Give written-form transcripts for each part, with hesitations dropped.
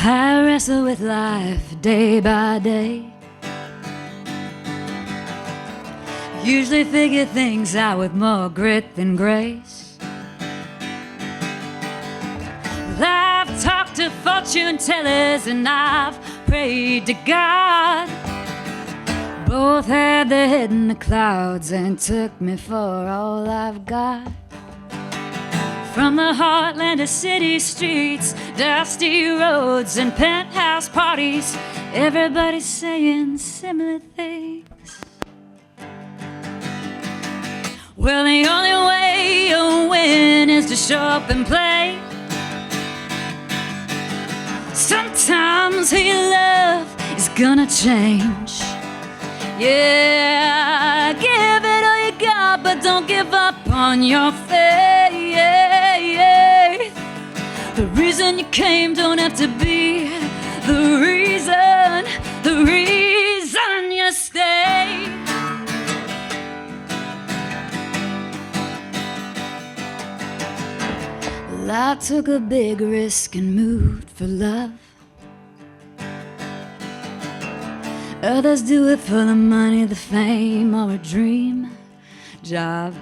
I wrestle with life day by day. Usually figure things out with more grit than grace. Well, I've talked to fortune tellers and I've prayed to God. Both had their head in the clouds and took me for all I've got. From the heartland of city streets, dusty roads and penthouse parties, everybody's saying similar things. Well, the only way you win is to show up and play. Sometimes who you love is gonna change. Yeah, give it all you got, but don't give up on your faith. The reason you came don't have to be the reason you stay. Well, I took a big risk and moved for love. Others do it for the money, the fame, or a dream job.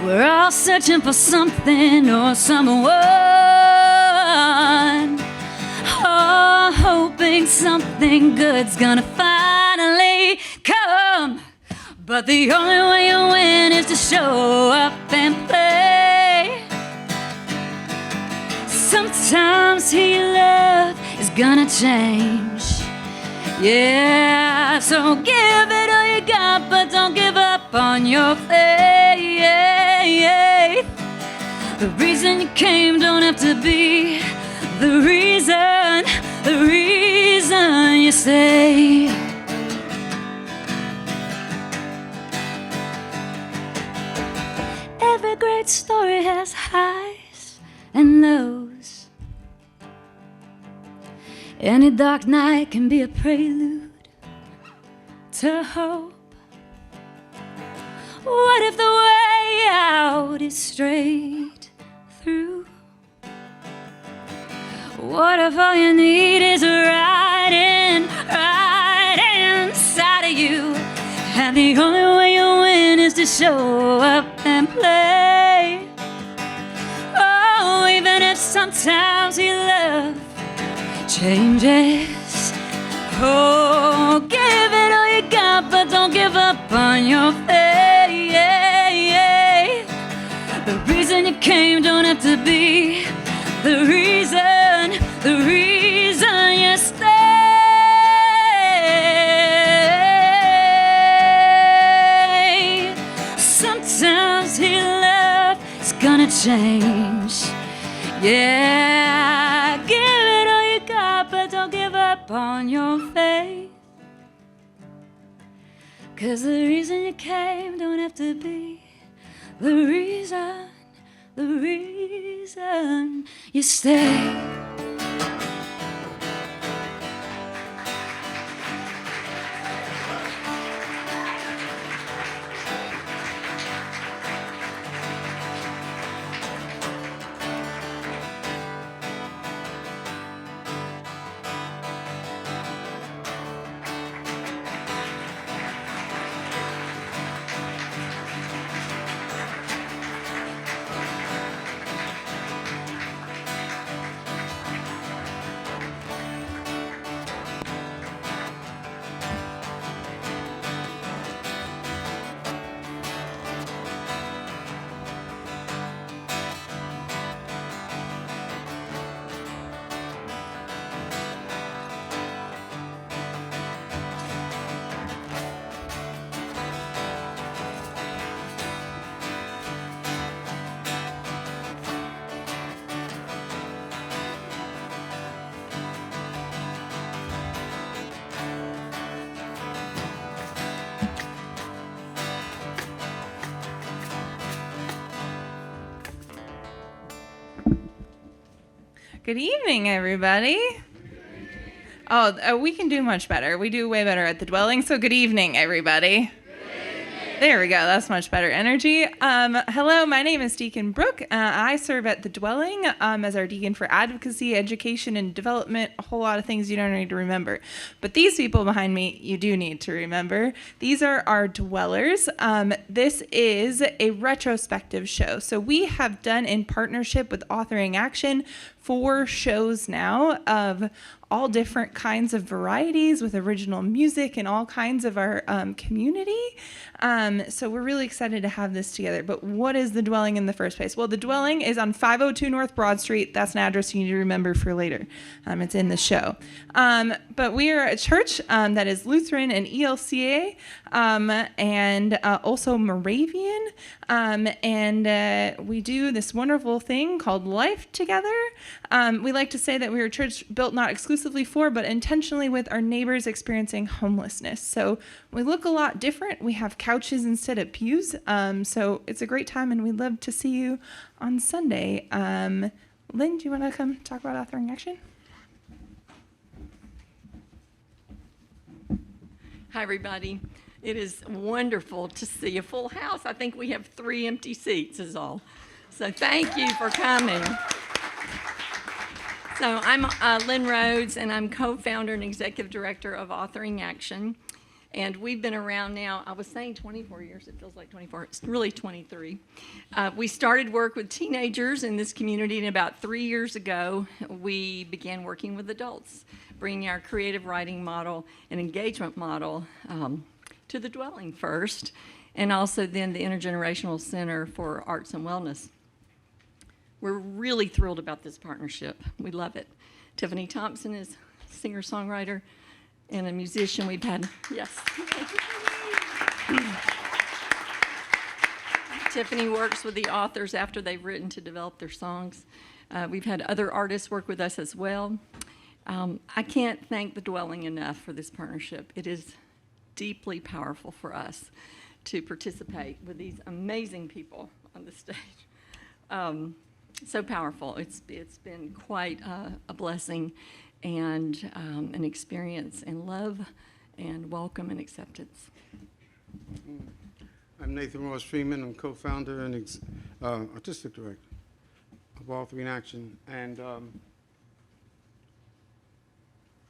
We're all searching for something or someone, oh, hoping something good's gonna finally come. But the only way you win is to show up and play. Sometimes who you love is gonna change. Yeah, so give it all you got, but don't give up on your faith. The reason you came don't have to be the reason you stay. Every great story has highs and lows. Any dark night can be a prelude to hope. What if the way out is straight through? What if all you need is right inside of you? And the only way you win is to show up and play. Oh, even if sometimes you love changes. Oh, give it all you got, but don't give up on your faith. The reason you came don't have to be the reason you stay. Sometimes your love is gonna change. Yeah, give it all you got, but don't give up on your faith. 'Cause the reason you came don't have to be the reason you stay. Good evening, everybody. Oh, we can do much better. We do way better at the dwelling, so good evening, everybody. Good evening. There we go. That's much better energy. Hello, my name is Deacon Brooke. I serve at The Dwelling as our deacon for advocacy, education, and development. A whole lot of things you don't need to remember. But these people behind me, you do need to remember. These are our dwellers. This is a retrospective show. So we have done in partnership with Authoring Action 4 shows now of all different kinds of varieties with original music and all kinds of our community. So we're really excited to have this together. But what is The Dwelling in the first place? Well, The Dwelling is on 502 North Broad Street. That's an address you need to remember for later. It's in the show. But we are a church that is Lutheran and ELCA and also Moravian. And we do this wonderful thing called Life Together. We like to say that we're a church built not exclusively for, but intentionally with our neighbors experiencing homelessness. So we look a lot different. We have couches instead of pews. So it's a great time, and we'd love to see you on Sunday. Lynn, do you want to come talk about Authoring Action? Hi, everybody. It is wonderful to see a full house. I think we have 3 empty seats is all. So thank you for coming. So I'm Lynn Rhodes, and I'm co-founder and executive director of Authoring Action. And we've been around now, I was saying 24 years, it feels like 24, it's really 23. We started work with teenagers in this community, and about 3 years ago, we began working with adults, bringing our creative writing model and engagement model to The Dwelling first, and also then the Intergenerational Center for Arts and Wellness. We're really thrilled about this partnership. We love it. Tiffany Thompson is a singer-songwriter and a musician. We've had, yes. Tiffany works with the authors after they've written to develop their songs. We've had other artists work with us as well. I can't thank The Dwelling enough for this partnership. It is deeply powerful for us to participate with these amazing people on the stage. So powerful. It's been quite a blessing and an experience in love and welcome and acceptance. I'm Nathan Ross Freeman. I'm co-founder and artistic director of Authoring Action. And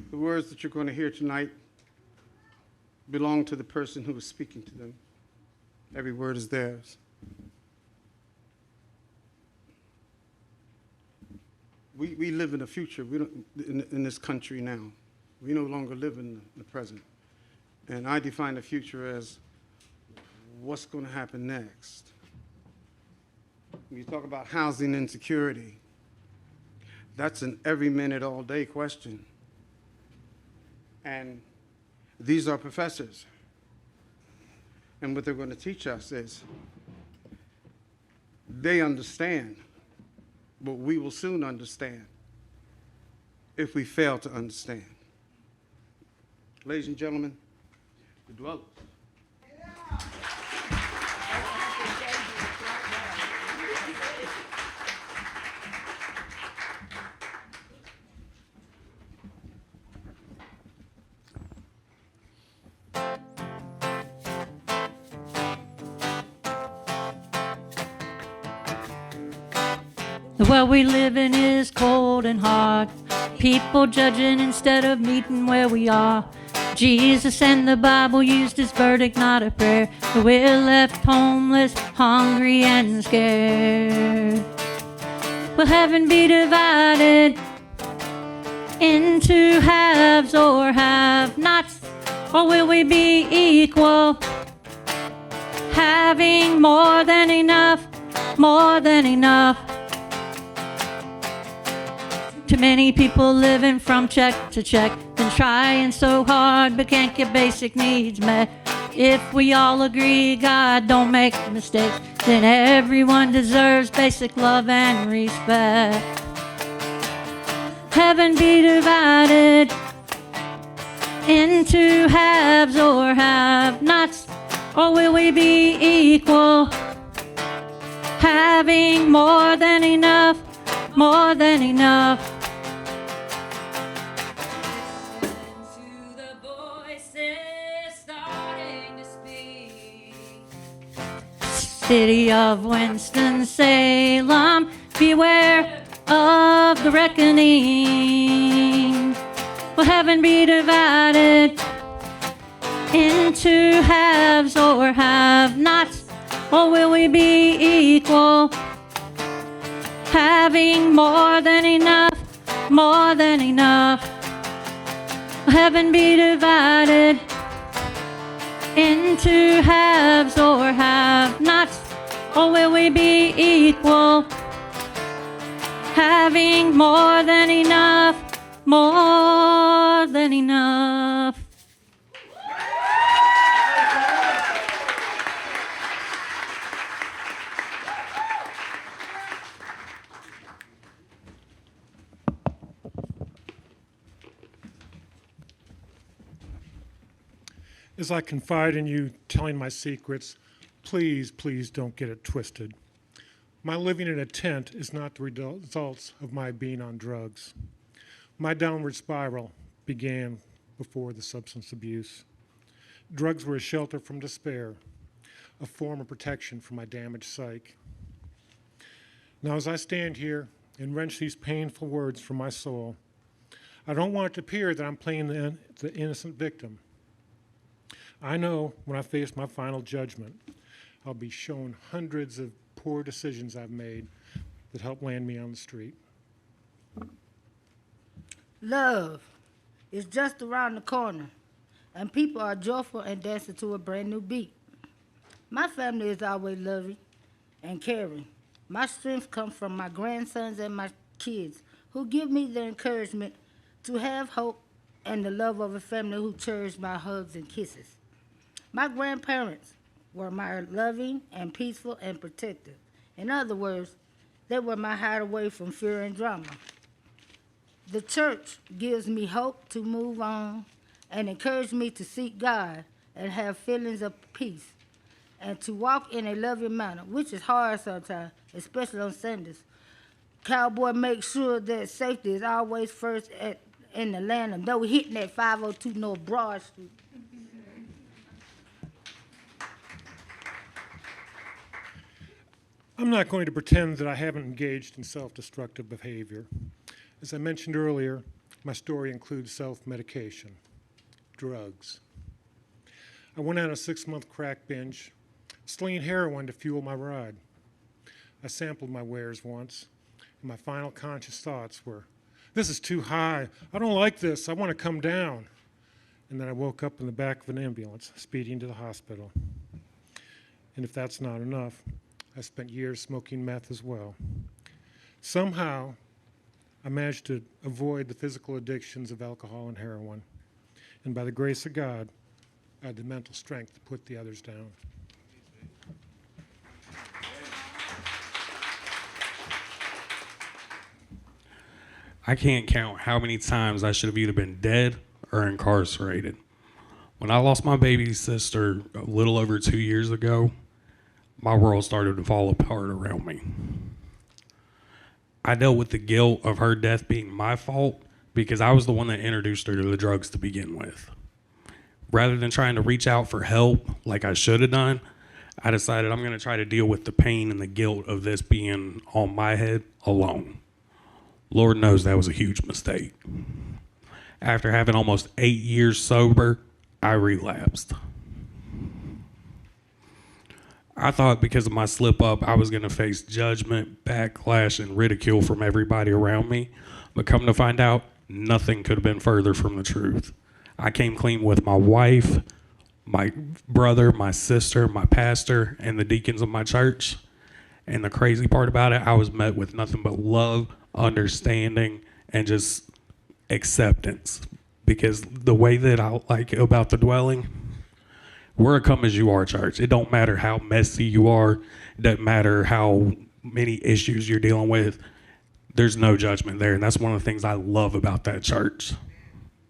the words that you're going to hear tonight belong to the person who is speaking to them. Every word is theirs. We live in the future. We don't in this country now. We no longer live in the present. And I define the future as what's going to happen next. When you talk about housing insecurity, that's an every minute, all day question. And these are professors. And what they're going to teach us is they understand, but we will soon understand if we fail to understand. Ladies and gentlemen, The Dwellers. The world we live in is cold and hard. People judging instead of meeting where we are. Jesus and the Bible used his verdict, not a prayer. But we're left homeless, hungry and scared. Will heaven be divided into haves or have-nots? Or will we be equal, having more than enough, more than enough? Too many people living from check to check, and trying so hard but can't get basic needs met. If we all agree God don't make mistakes, then everyone deserves basic love and respect. Heaven be divided into haves or have-nots, or will we be equal, having more than enough, more than enough? City of Winston-Salem, beware of the reckoning. Will heaven be divided into haves or have-nots, or will we be equal, having more than enough, more than enough? Will heaven be divided into haves or have-nots, or will we be equal, having more than enough, more than enough? As I confide in you, telling my secrets, please, please don't get it twisted. My living in a tent is not the results of my being on drugs. My downward spiral began before the substance abuse. Drugs were a shelter from despair, a form of protection for my damaged psyche. Now, as I stand here and wrench these painful words from my soul, I don't want it to appear that I'm playing the innocent victim. I know when I face my final judgment, I'll be shown hundreds of poor decisions I've made that helped land me on the street. Love is just around the corner, and people are joyful and dancing to a brand new beat. My family is always loving and caring. My strength comes from my grandsons and my kids, who give me the encouragement to have hope and the love of a family who cherish my hugs and kisses. My grandparents were my loving and peaceful and protective. In other words, they were my hideaway from fear and drama. The church gives me hope to move on and encourage me to seek God and have feelings of peace and to walk in a loving manner, which is hard sometimes, especially on Sundays. Cowboy makes sure that safety is always first in the land of no hitting at 502 North Broad Street. I'm not going to pretend that I haven't engaged in self-destructive behavior. As I mentioned earlier, my story includes self-medication, drugs. I went on a 6-month crack binge, slinging heroin to fuel my ride. I sampled my wares once, and my final conscious thoughts were, this is too high, I don't like this, I want to come down. And then I woke up in the back of an ambulance, speeding to the hospital. And if that's not enough, I spent years smoking meth as well. Somehow, I managed to avoid the physical addictions of alcohol and heroin. And by the grace of God, I had the mental strength to put the others down. I can't count how many times I should have either been dead or incarcerated. When I lost my baby sister a little over 2 years ago, my world started to fall apart around me. I dealt with the guilt of her death being my fault because I was the one that introduced her to the drugs to begin with. Rather than trying to reach out for help like I should have done, I decided I'm going to try to deal with the pain and the guilt of this being on my head alone. Lord knows that was a huge mistake. After having almost 8 years sober, I relapsed. I thought because of my slip up, I was going to face judgment, backlash, and ridicule from everybody around me. But come to find out, nothing could have been further from the truth. I came clean with my wife, my brother, my sister, my pastor, and the deacons of my church. And the crazy part about it, I was met with nothing but love, understanding, and just acceptance. Because the way that I like about the dwelling, we're a come as you are church. It don't matter how messy you are. It doesn't matter how many issues you're dealing with. There's no judgment there. And that's one of the things I love about that church.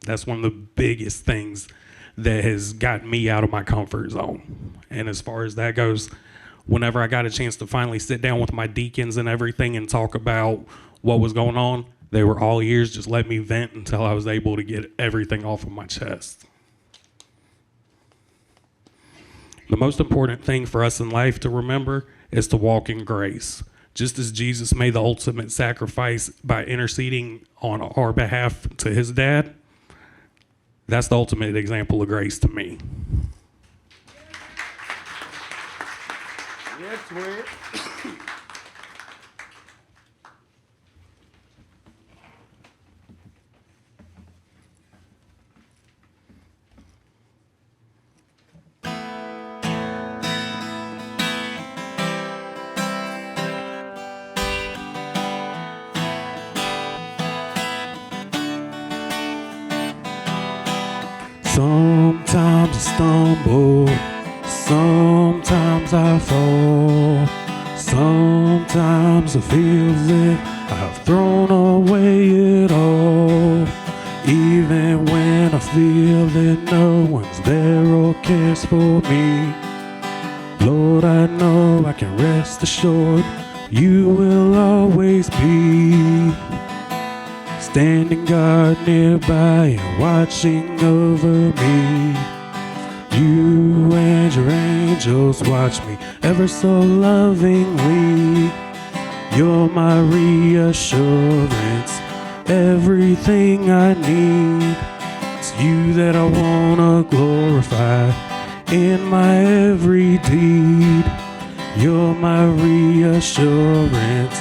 That's one of the biggest things that has gotten me out of my comfort zone. And as far as that goes, whenever I got a chance to finally sit down with my deacons and everything and talk about what was going on, they were all ears, just let me vent until I was able to get everything off of my chest. The most important thing for us in life to remember is to walk in grace. Just as Jesus made the ultimate sacrifice by interceding on our behalf to his dad, that's the ultimate example of grace to me. Yes, Red. Sometimes I stumble, sometimes I fall, sometimes I feel that I've thrown away it all. Even when I feel that no one's there or cares for me, Lord, I know I can rest assured you will always be standing guard nearby and watching over me. You and your angels watch me ever so lovingly. You're my reassurance, everything I need. It's you that I wanna glorify in my every deed. You're my reassurance,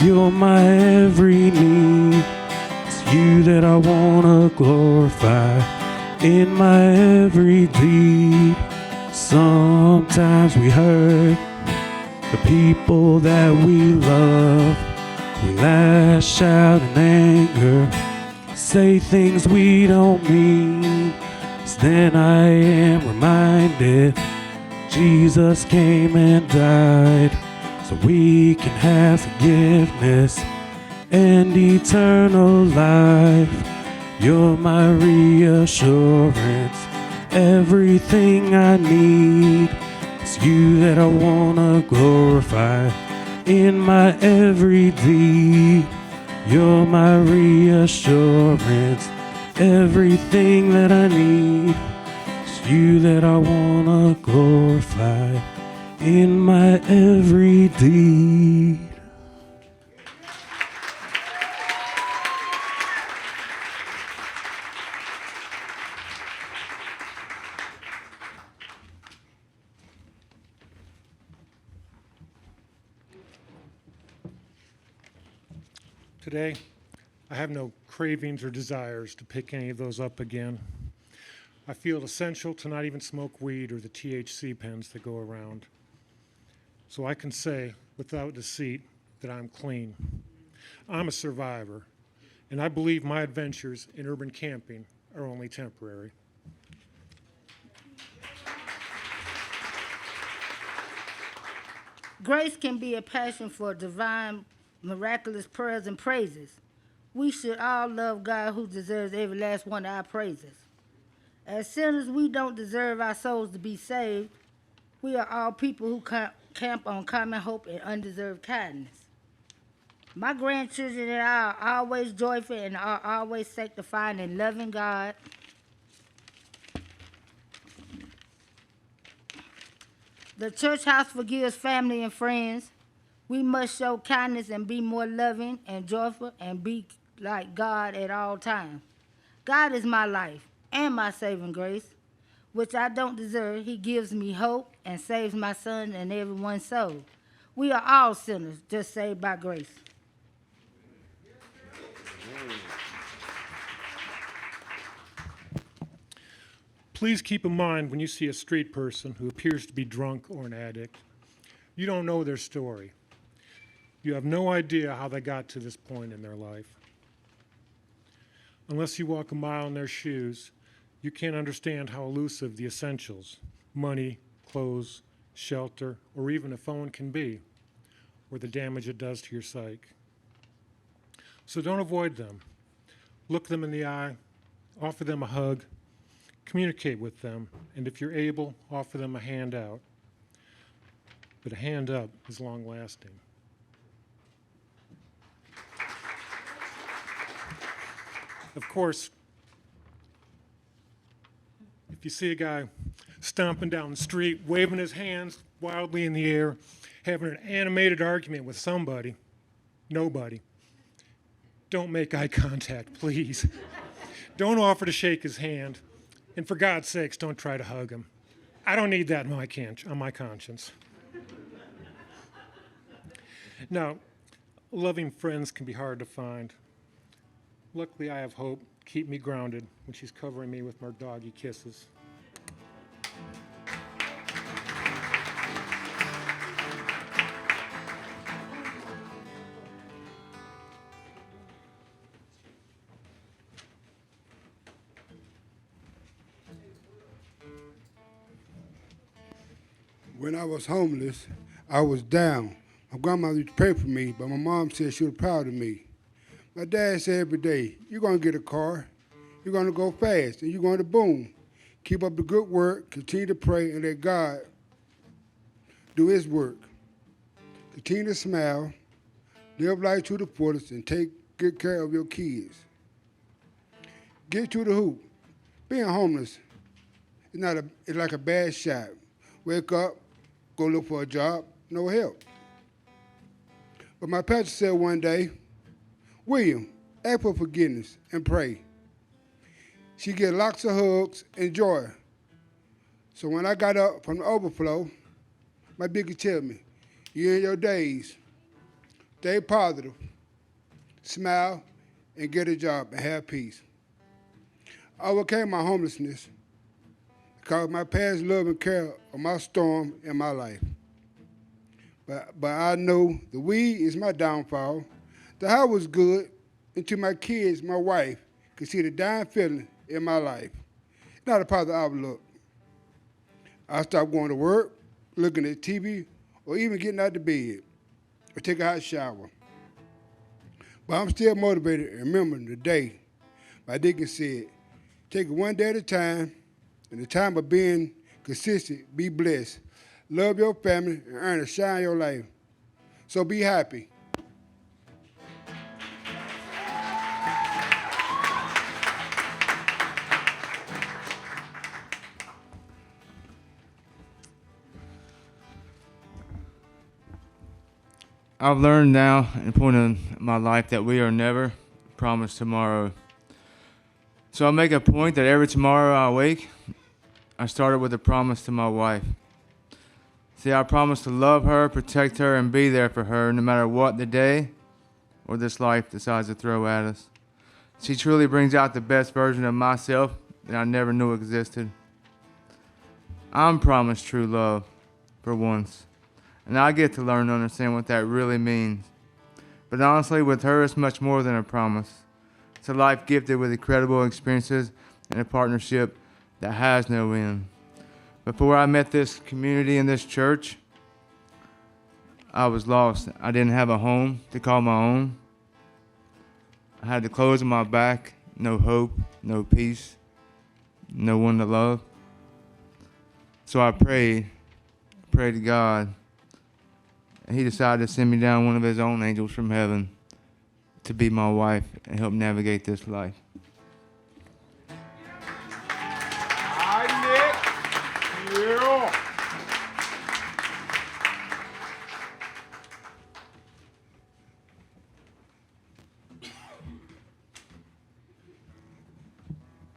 you're my every need. You that I wanna glorify in my every deed. Sometimes we hurt the people that we love. We lash out in anger, say things we don't mean. So then I am reminded Jesus came and died so we can have forgiveness and eternal life. You're my reassurance, everything I need. It's you that I wanna glorify in my every deed. You're my reassurance, everything that I need. It's you that I wanna glorify in my every deed. Today, I have no cravings or desires to pick any of those up again. I feel it essential to not even smoke weed or the THC pens that go around. So I can say, without deceit, that I'm clean. I'm a survivor, and I believe my adventures in urban camping are only temporary. Grace can be a passion for divine, miraculous prayers and praises. We should all love God who deserves every last one of our praises. As sinners, we don't deserve our souls to be saved. We are all people who camp on common hope and undeserved kindness. My grandchildren and I are always joyful and are always sanctifying and loving God. The church house forgives family and friends. We must show kindness and be more loving and joyful and be like God at all times. God is my life and my saving grace, which I don't deserve. He gives me hope and saves my son and everyone's soul. We are all sinners, just saved by grace. Please keep in mind when you see a street person who appears to be drunk or an addict, you don't know their story. You have no idea how they got to this point in their life. Unless you walk a mile in their shoes, you can't understand how elusive the essentials, money, clothes, shelter, or even a phone can be, or the damage it does to your psyche. So don't avoid them. Look them in the eye, offer them a hug, communicate with them, and if you're able, offer them a hand out. But a hand up is long lasting. Of course, if you see a guy stomping down the street, waving his hands wildly in the air, having an animated argument with somebody. Nobody. Don't make eye contact, please. Don't offer to shake his hand. And for God's sakes, don't try to hug him. I don't need that on my conscience. Now, loving friends can be hard to find. Luckily, I have Hope to keep me grounded when she's covering me with more doggy kisses. When I was homeless, I was down. My grandmother used to pray for me, but my mom said she was proud of me. My dad said every day, you're going to get a car, you're going to go fast, and you're going to boom. Keep up the good work, continue to pray, and let God do his work. Continue to smile, live life to the fullest, and take good care of your kids. Get to the hoop. Being homeless it's like a bad shot. Wake up, go look for a job, no help. But my pastor said one day, William, ask for forgiveness and pray. She get lots of hugs and joy. So when I got up from the overflow, my biggie tell me, you in your days, stay positive, smile, and get a job and have peace. I overcame my homelessness because my parents love and care of my storm in my life. But I know the weed is my downfall. The house was good until my kids, my wife, could see the dying feeling in my life. Not a positive outlook. I stopped going to work, looking at TV, or even getting out of bed, or take a hot shower. But I'm still motivated and remembering the day my deacon said, take it one day at a time. In the time of being consistent, be blessed. Love your family and earn a shine in your life. So be happy. I've learned now, in point in my life, that we are never promised tomorrow. So I make a point that every tomorrow I wake, I started with a promise to my wife. See, I promise to love her, protect her, and be there for her no matter what the day or this life decides to throw at us. She truly brings out the best version of myself that I never knew existed. I'm promised true love for once, and I get to learn to understand what that really means. But honestly, with her, it's much more than a promise. It's a life gifted with incredible experiences and a partnership that has no end. Before I met this community and this church, I was lost. I didn't have a home to call my own. I had the clothes on my back, no hope, no peace, no one to love. So I prayed to God, and he decided to send me down one of his own angels from heaven to be my wife and help navigate this life.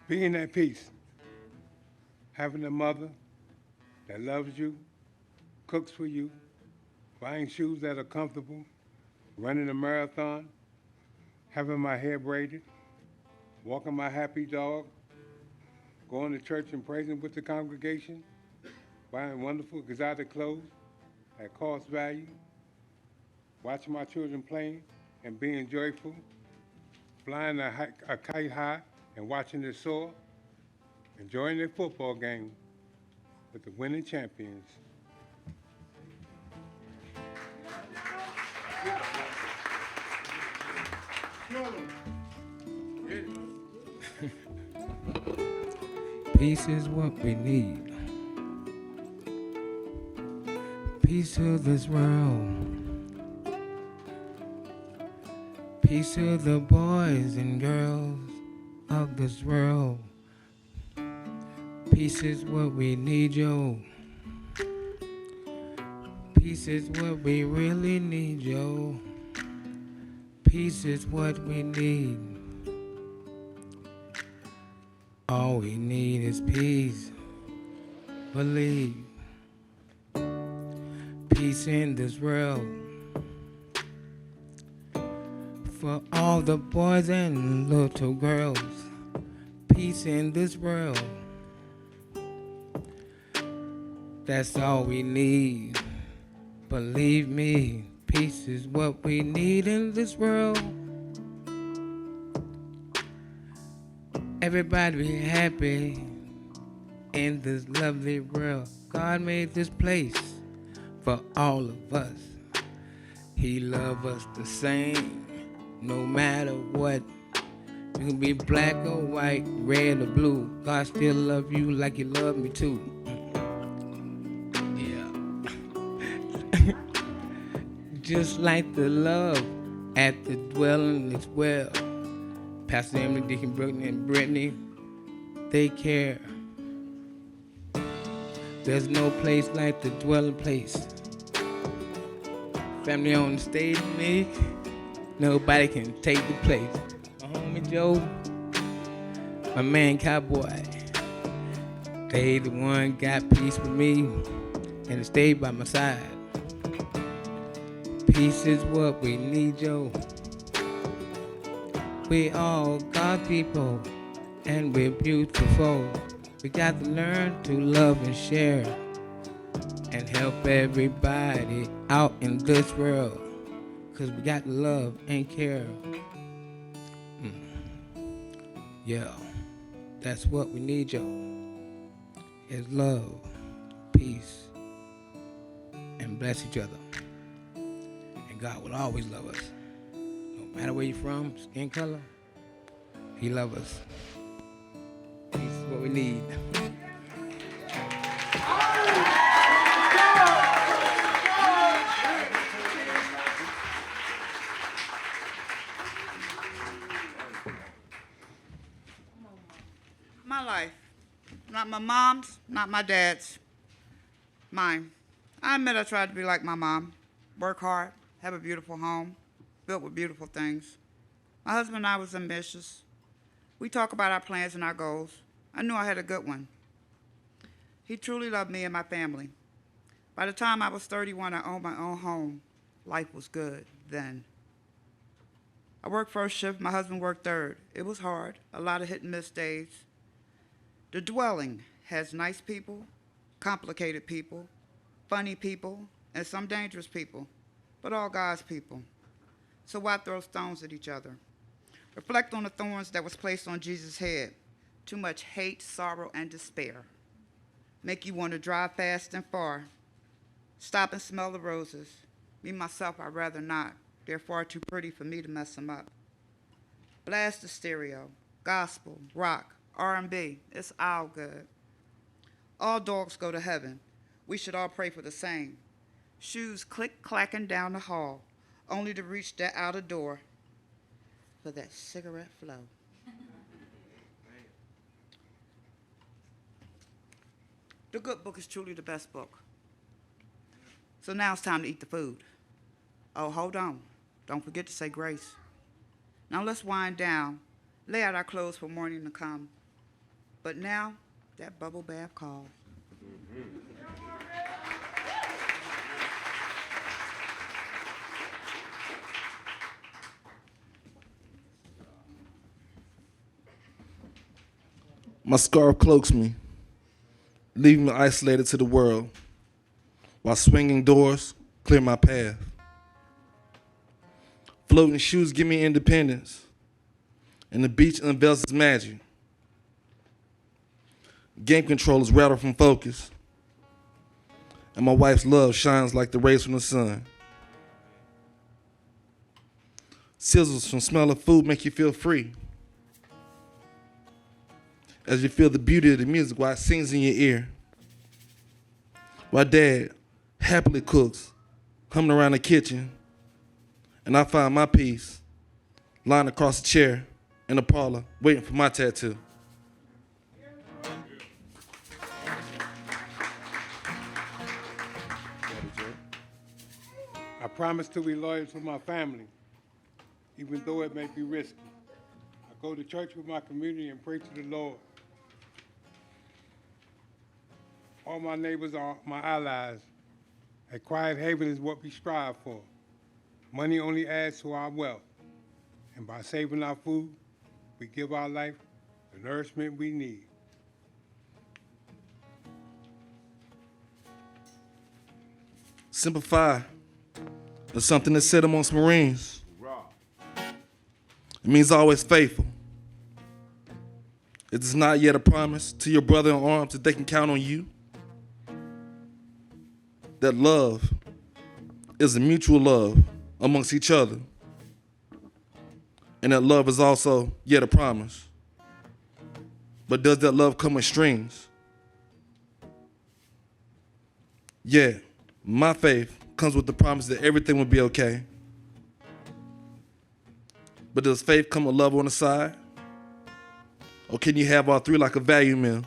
Being at peace, having a mother that loves you, cooks for you, buying shoes that are comfortable, running a marathon, having my hair braided, walking my happy dog, going to church and praising with the congregation, buying wonderful exotic clothes that cost value, watching my children playing and being joyful, flying a kite high and watching it soar, enjoying their football game with the winning champions. Peace is what we need. Peace to this world. Peace to the boys and girls of this world. Peace is what we need, yo. Peace is what we really need, yo. Peace is what we need. All we need is peace. Believe. Peace in this world. For all the boys and little girls. Peace in this world. That's all we need. Believe me, peace is what we need in this world. Everybody be happy in this lovely world. God made this place for all of us. He loves us the same, no matter what. You can be black or white, red or blue. God still love you like He loved me too. Just like the love at the dwelling as well. Pastor Emily, Deacon Brooke, and Brittany, they care. There's no place like the dwelling place. Family on the stage with me, nobody can take the place. My homie Joe, my man Cowboy, they the one got peace with me and stayed by my side. Peace is what we need, yo. We all God's people, and we're beautiful. We got to learn to love and share, and help everybody out in this world, 'cause we got to love and care. Yeah, that's what we need, yo. Is love, peace, and bless each other. God will always love us. No matter where you're from, skin color, He loves us. Peace is what we need. My life. Not my mom's, not my dad's. Mine. I admit I tried to be like my mom. Work hard, have a beautiful home, built with beautiful things. My husband and I was ambitious. We talk about our plans and our goals. I knew I had a good one. He truly loved me and my family. By the time I was 31, I owned my own home. Life was good then. I worked first shift, my husband worked third. It was hard, a lot of hit and miss days. The dwelling has nice people, complicated people, funny people, and some dangerous people, but all God's people. So why throw stones at each other? Reflect on the thorns that was placed on Jesus' head. Too much hate, sorrow, and despair. Make you want to drive fast and far. Stop and smell the roses. Me, myself, I'd rather not. They're far too pretty for me to mess them up. Blast the stereo, gospel, rock, R&B, it's all good. All dogs go to heaven. We should all pray for the same. Shoes click-clacking down the hall, only to reach that outer door for that cigarette flow. The good book is truly the best book. So now it's time to eat the food. Oh, hold on. Don't forget to say grace. Now let's wind down, lay out our clothes for morning to come. But now, that bubble bath calls. My scarf cloaks me, leaving me isolated to the world, while swinging doors clear my path. Floating shoes give me independence, and the beach unveils its magic. Game controllers rattle from focus, and my wife's love shines like the rays from the sun. Sizzles from smell of food make you feel free, as you feel the beauty of the music while it sings in your ear. While Dad happily cooks, humming around the kitchen, and I find my peace lying across the chair in the parlor, waiting for my tattoo. promise to be loyal to my family, even though it may be risky. I go to church with my community and pray to the Lord. All my neighbors are my allies. A quiet haven is what we strive for. Money only adds to our wealth. And by saving our food, we give our life the nourishment we need. Simplify is something that's said amongst Marines. It means always faithful. It is not yet a promise to your brother in arms that they can count on you. That love is a mutual love amongst each other. And that love is also yet a promise. But does that love come with strings? Yeah, my faith comes with the promise that everything will be okay. But does faith come with love on the side? Or can you have all three like a value meal?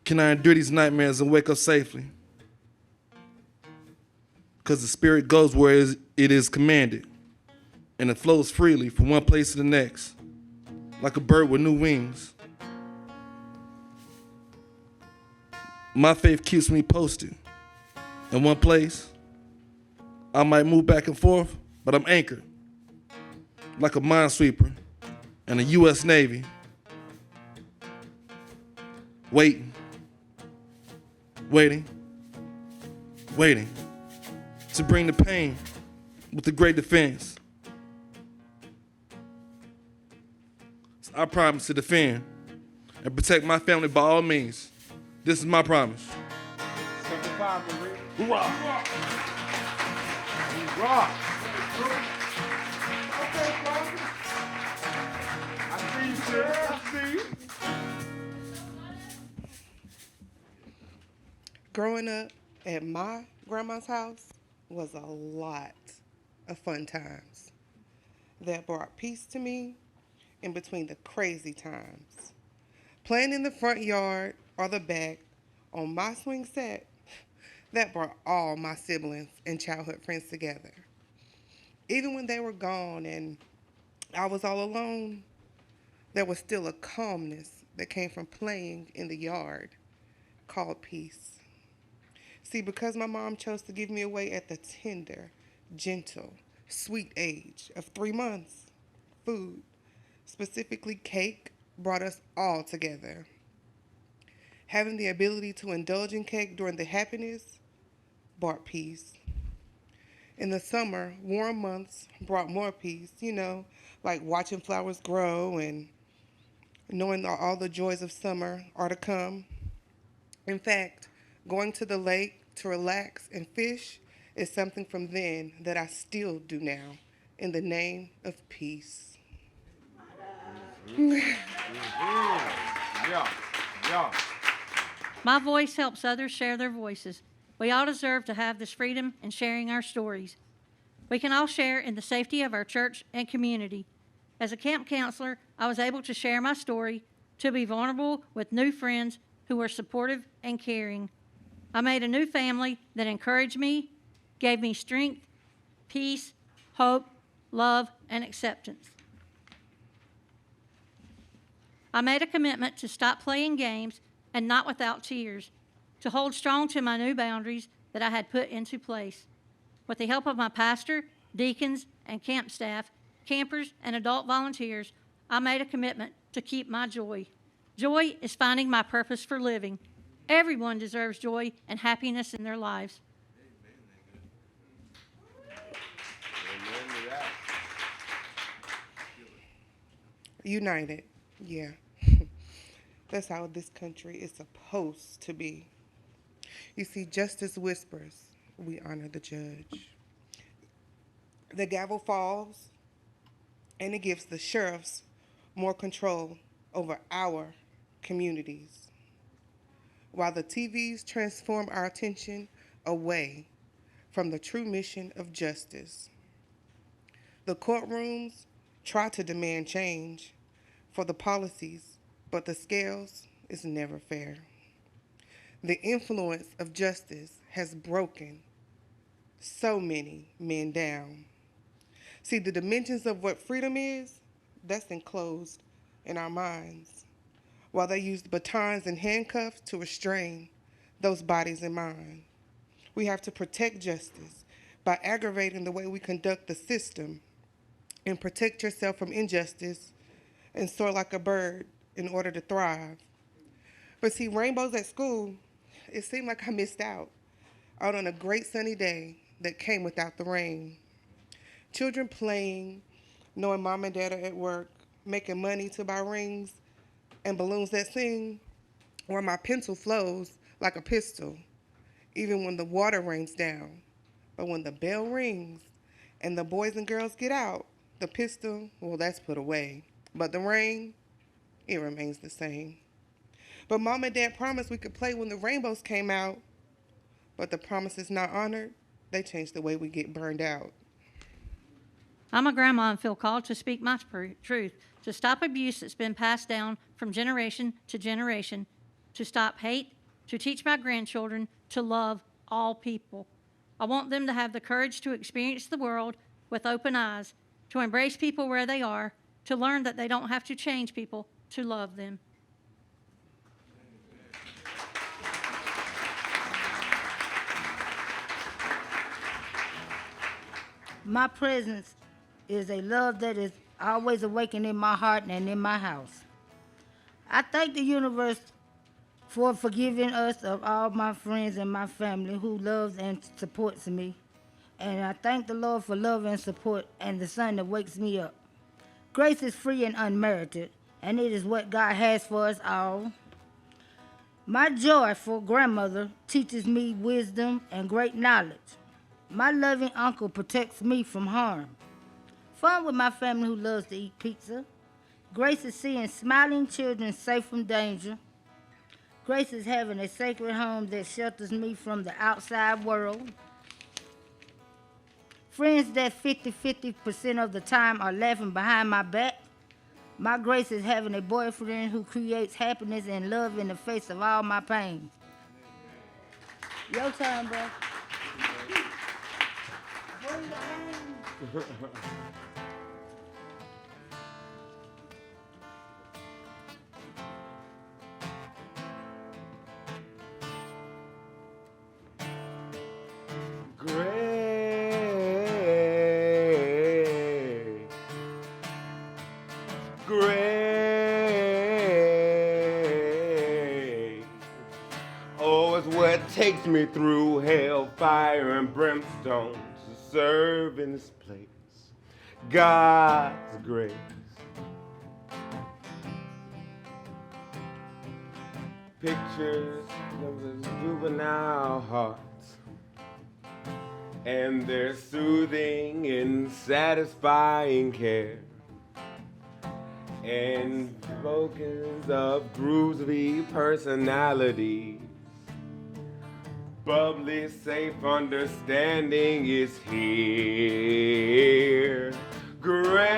Can I endure these nightmares and wake up safely? Because the spirit goes where it is commanded, and it flows freely from one place to the next, like a bird with new wings. My faith keeps me posted. In one place, I might move back and forth, but I'm anchored, like a minesweeper in the U.S. Navy, waiting, to bring the pain with the great defense. So I promise to defend and protect my family by all means. This is my promise. 75, Maria. Hoorah! Hoorah! Okay, brother. I see you, sir. I see you. Growing up at my grandma's house was a lot of fun times that brought peace to me in between the crazy times. Playing in the front yard or the back on my swing set, that brought all my siblings and childhood friends together. Even when they were gone and I was all alone, there was still a calmness that came from playing in the yard called peace. See, because my mom chose to give me away at the tender, gentle, sweet age of 3 months, food, specifically cake, brought us all together. Having the ability to indulge in cake during the happiness brought peace. In the summer, warm months brought more peace, like watching flowers grow and knowing that all the joys of summer are to come. In fact, going to the lake to relax and fish is something from then that I still do now in the name of peace. My voice helps others share their voices. We all deserve to have this freedom in sharing our stories. We can all share in the safety of our church and community. As a camp counselor, I was able to share my story, to be vulnerable with new friends who were supportive and caring. I made a new family that encouraged me, gave me strength, peace, hope, love, and acceptance. I made a commitment to stop playing games and not without tears, to hold strong to my new boundaries that I had put into place. With the help of my pastor, deacons, and camp staff, campers, and adult volunteers, I made a commitment to keep my joy. Joy is finding my purpose for living. Everyone deserves joy and happiness in their lives. United, yeah. That's how this country is supposed to be. You see, justice whispers, we honor the judge. The gavel falls, and it gives the sheriffs more control over our communities, while the TVs transform our attention away from the true mission of justice. The courtrooms try to demand change for the policies, but the scales is never fair. The influence of justice has broken so many men down. See, the dimensions of what freedom is, that's enclosed in our minds, while they used batons and handcuffs to restrain those bodies and minds. We have to protect justice by aggravating the way we conduct the system and protect yourself from injustice and soar like a bird in order to thrive. But see, rainbows at school, it seemed like I missed out on a great sunny day that came without the rain. Children playing, knowing mom and dad are at work, making money to buy rings and balloons that sing, where my pencil flows like a pistol, even when the water rains down. But when the bell rings and the boys and girls get out, the pistol, well, that's put away. But the rain, it remains the same. But mom and dad promised we could play when the rainbows came out. But the promise is not honored. They change the way we get burned out. I'm a grandma and feel called to speak my truth, to stop abuse that's been passed down from generation to generation, to stop hate, to teach my grandchildren to love all people. I want them to have the courage to experience the world with open eyes, to embrace people where they are, to learn that they don't have to change people to love them. My presence is a love that is always awakened in my heart and in my house. I thank the universe for forgiving us of all my friends and my family who loves and supports me. And I thank the Lord for love and support and the sun that wakes me up. Grace is free and unmerited, and it is what God has for us all. My joyful grandmother teaches me wisdom and great knowledge. My loving uncle protects me from harm. Fun with my family who loves to eat pizza. Grace is seeing smiling children safe from danger. Grace is having a sacred home that shelters me from the outside world. Friends that 50% of the time are laughing behind my back. My grace is having a boyfriend who creates happiness and love in the face of all my pain. Your turn, bro. Grace, oh, it's what takes me through hell, fire, and brimstone to serve in this place. God's grace. Pictures of the juvenile hearts, and their soothing and satisfying care, and tokens of groovy personalities. Bubbly, safe understanding is here. Grace,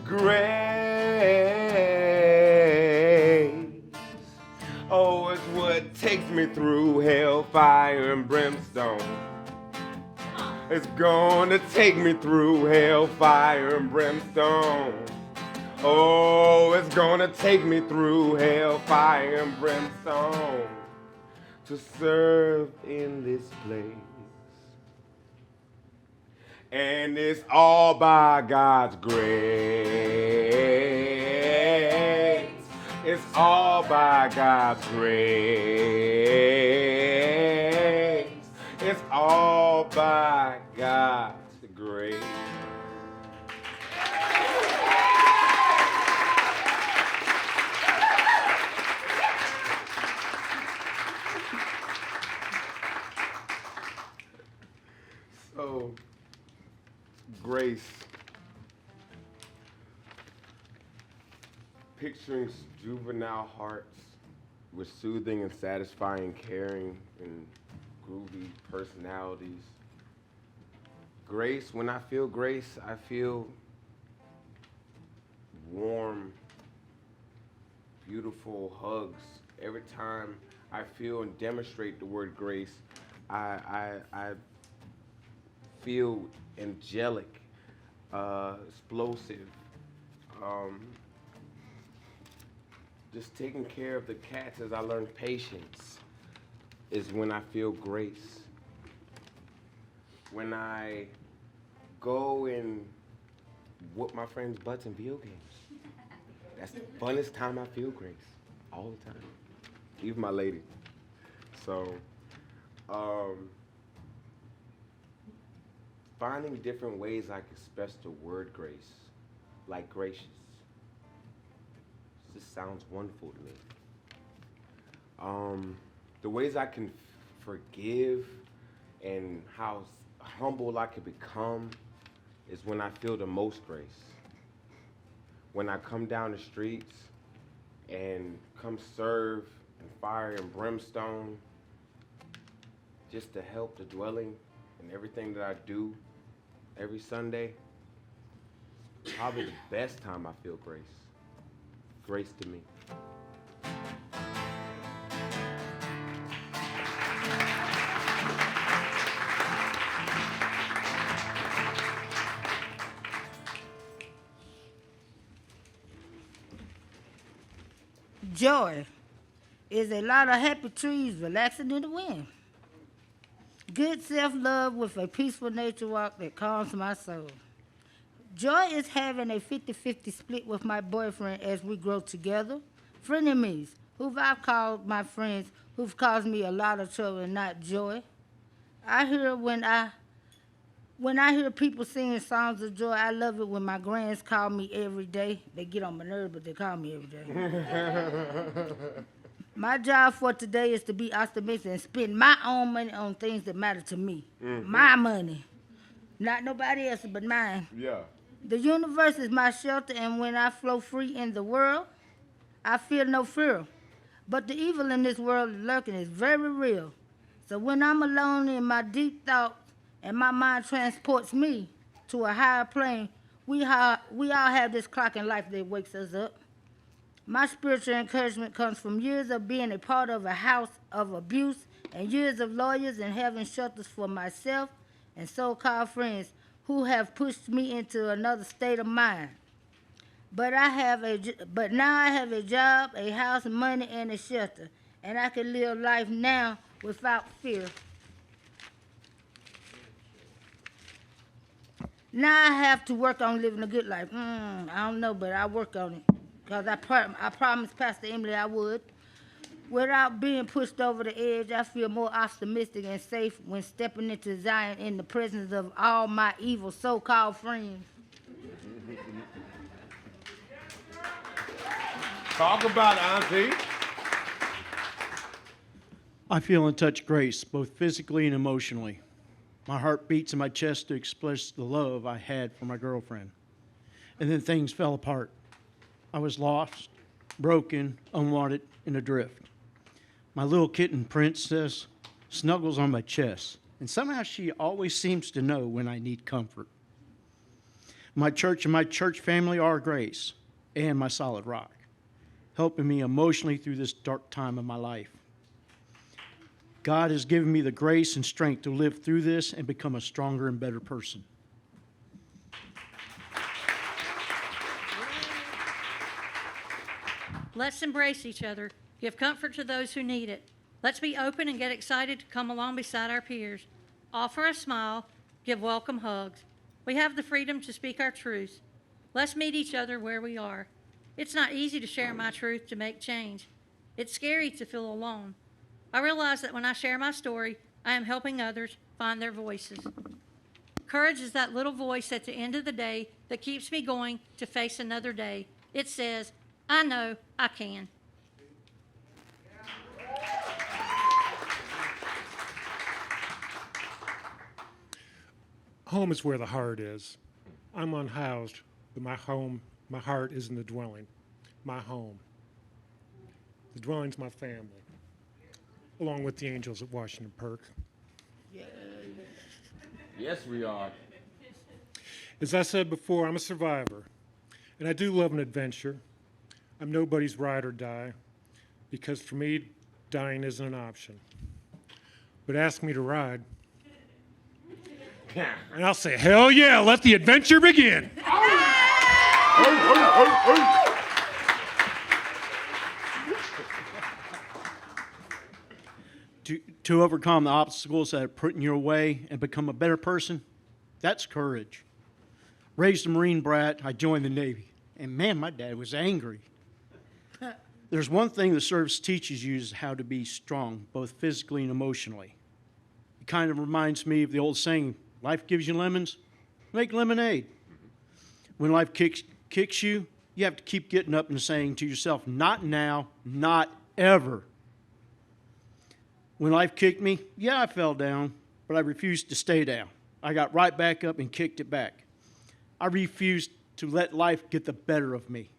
grace. Oh, it's what takes me through hell, fire, and brimstone. It's gonna take me through hell, fire, and brimstone. Oh, it's gonna take me through hell, fire, and brimstone to serve in this place. And it's all by God's grace. It's all by God's grace. It's all by God's grace. So, grace. Picturing juvenile hearts with soothing and satisfying caring and groovy personalities. Grace, when I feel grace, I feel warm, beautiful hugs Every time I feel and demonstrate the word grace, I feel angelic, explosive. Just taking care of the cats as I learn patience is when I feel grace. When I go and whoop my friends' butts in video games. That's the funnest time I feel grace. All the time. Even my lady. So, finding different ways I can express the word grace, like gracious. This sounds wonderful to me. The ways I can forgive and how humble I can become is when I feel the most grace. When I come down the streets and come serve in fire and brimstone, just to help the dwelling and everything that I do every Sunday, probably the best time I feel grace. Grace to me. Joy is a lot of happy trees relaxing in the wind. Good self-love with a peaceful nature walk that calms my soul. Joy is having a 50-50 split with my boyfriend as we grow together. Frenemies, who I've called my friends, who've caused me a lot of trouble and not joy. I hear when I hear people singing songs of joy, I love it when my grands call me every day. They get on my nerves, but they call me every day. My job for today is to be optimistic and spend my own money on things that matter to me. Mm-hmm. My money. Not nobody else's but mine. Yeah. The universe is my shelter, and when I flow free in the world, I feel no fear. But the evil in this world lurking is very real. So when I'm alone in my deep thoughts and my mind transports me to a higher plane, we all have this clock in life that wakes us up. My spiritual encouragement comes from years of being a part of a house of abuse and years of lawyers and having shelters for myself and so-called friends who have pushed me into another state of mind. But now I have a job, a house, money, and a shelter, and I can live life now without fear. Now I have to work on living a good life. I don't know, but I work on it. Because I promised Pastor Emily I would. Without being pushed over the edge, I feel more optimistic and safe when stepping into Zion in the presence of all my evil so-called friends. Talk about it, Auntie. I feel and touch grace, both physically and emotionally. My heart beats in my chest to express the love I had for my girlfriend. And then things fell apart. I was lost, broken, unwanted, and adrift. My little kitten Princess snuggles on my chest, and somehow she always seems to know when I need comfort. My church and my church family are grace and my solid rock, helping me emotionally through this dark time of my life. God has given me the grace and strength to live through this and become a stronger and better person. Let's embrace each other, give comfort to those who need it. Let's be open and get excited to come along beside our peers. Offer a smile, give welcome hugs. We have the freedom to speak our truths. Let's meet each other where we are. It's not easy to share my truth to make change. It's scary to feel alone. I realize that when I share my story, I am helping others find their voices. Courage is that little voice at the end of the day that keeps me going to face another day. It says, I know I can. Home is where the heart is. I'm unhoused, but my heart is in the dwelling, my home. The dwelling's my family, along with the angels at Washington Park. Yes, we are. As I said before, I'm a survivor, and I do love an adventure. I'm nobody's ride or die, because for me, dying isn't an option. But ask me to ride, and I'll say, hell yeah, let the adventure begin. To overcome the obstacles that are put in your way and become a better person, that's courage. Raised a Marine brat, I joined the Navy. And man, my dad was angry. There's one thing the service teaches you is how to be strong, both physically and emotionally. It kind of reminds me of the old saying, life gives you lemons, make lemonade. When life kicks you, you have to keep getting up and saying to yourself, not now, not ever. When life kicked me, yeah, I fell down, but I refused to stay down. I got right back up and kicked it back. I refused to let life get the better of me.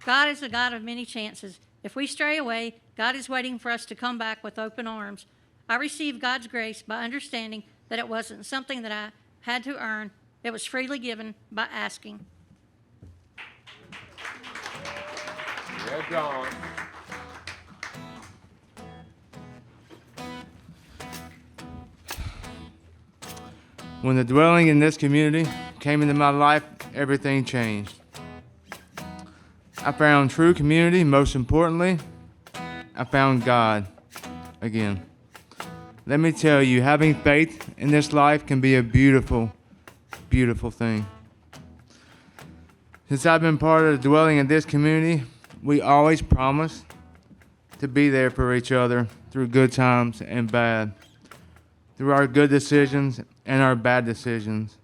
God is a God of many chances. If we stray away, God is waiting for us to come back with open arms. I received God's grace by understanding that it wasn't something that I had to earn. It was freely given by asking. Well done. When the dwelling in this community came into my life, everything changed. I found true community. Most importantly, I found God again. Let me tell you, having faith in this life can be a beautiful, beautiful thing. Since I've been part of the dwelling in this community, we always promise to be there for each other through good times and bad, through our good decisions and our bad decisions.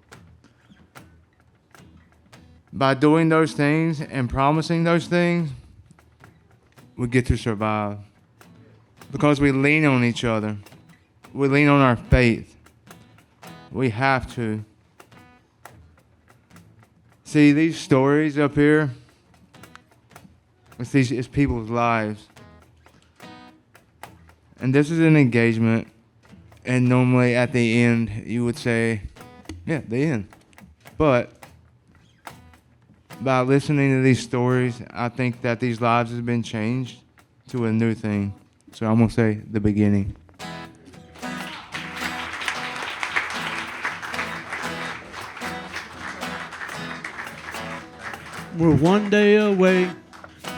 By doing those things and promising those things, we get to survive. Because we lean on each other. We lean on our faith. We have to. See, these stories up here, it's people's lives. And this is an engagement. And normally at the end, you would say, yeah, the end. But by listening to these stories, I think that these lives have been changed to a new thing. So I'm going to say the beginning. We're one day away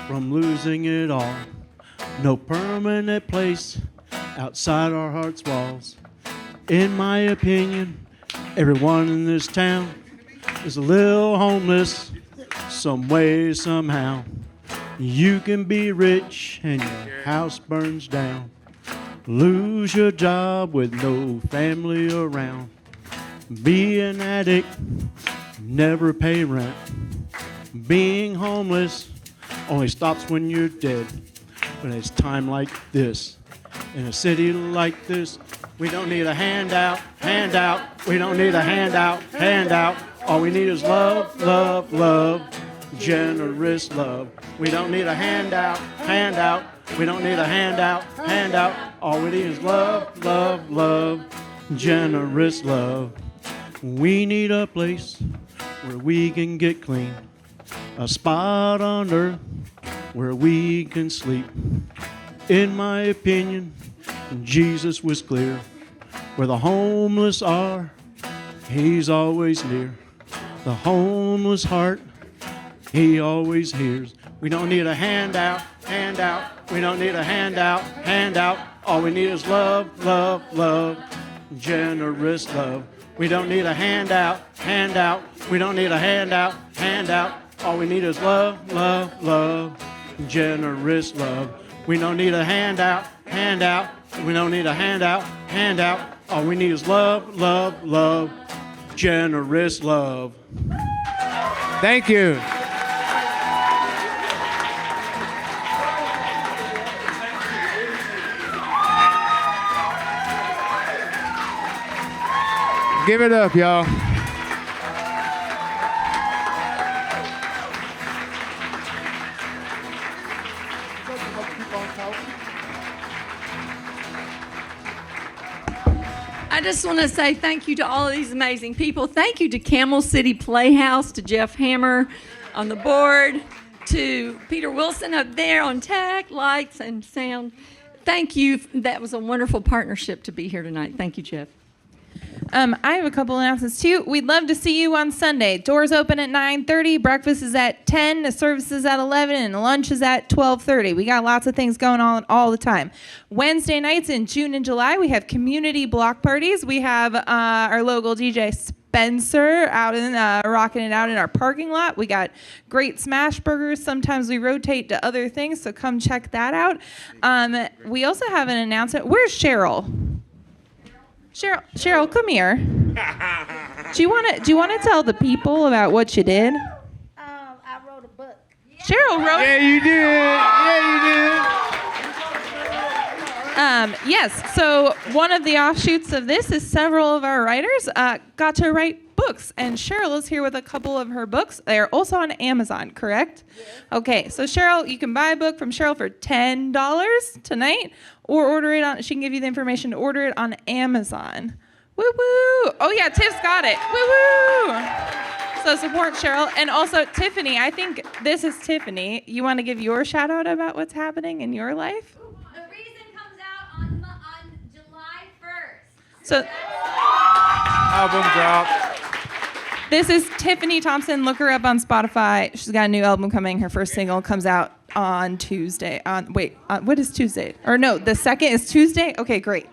from losing it all. No permanent place outside our heart's walls. In my opinion, everyone in this town is a little homeless some way, somehow. You can be rich and your house burns down. Lose your job with no family around. Be an addict, never pay rent. Being homeless only stops when you're dead. But it's time like this, in a city like this, we don't need a handout. We don't need a handout. All we need is love, love, love, generous love. We don't need a handout. We don't need a handout. All we need is love, love, love, generous love. We need a place where we can get clean, a spot on earth where we can sleep. In my opinion, Jesus was clear. Where the homeless are, he's always near. The homeless heart, he always hears. We don't need a handout. We don't need a handout. All we need is love, love, love, generous love. We don't need a handout. We don't need a handout. All we need is love, love, love, generous love. We don't need a handout. We don't need a handout. All we need is love, love, love, generous love. Thank you. Give it up, y'all. I just want to say thank you to all of these amazing people. Thank you to Camel City Playhouse, to Jeff Hammer on the board, to Peter Wilson up there on tech, lights, and sound. Thank you. That was a wonderful partnership to be here tonight. Thank you, Jeff. I have a couple announcements too. We'd love to see you on Sunday. Doors open at 9:30. Breakfast is at 10. The service is at 11, and lunch is at 12:30. We got lots of things going on all the time. Wednesday nights in June and July, we have community block parties. We have our local DJ Spencer out in rocking it out in our parking lot. We got great smash burgers. Sometimes we rotate to other things, so come check that out. We also have an announcement. Where's Cheryl? Cheryl, come here. Do you want to tell the people about what you did? I wrote a book. Cheryl wrote. Yeah, you did. Yes. So one of the offshoots of this is several of our writers got to write books, and Cheryl is here with a couple of her books. They are also on Amazon, correct? Yes. Okay. So Cheryl, you can buy a book from Cheryl for $10 tonight, or order it on. She can give you the information to order it on Amazon. Woo woo! Oh yeah, Tiff's got it. Woo woo! So support Cheryl, and also Tiffany. I think this is Tiffany. You want to give your shout out about what's happening in your life? The Reason comes out on July 1st. So Album drop. this is Tiffany Thompson. Look her up on Spotify. She's got a new album coming. Her first single comes out on Tuesday. What is Tuesday? Or no, the second is Tuesday? Okay, great.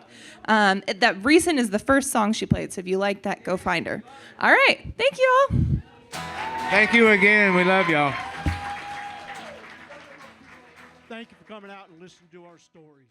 That Recent is the first song she played, so if you like that, go find her. All right, thank you all. Thank you again. We love y'all. Thank you for coming out and listening to our stories.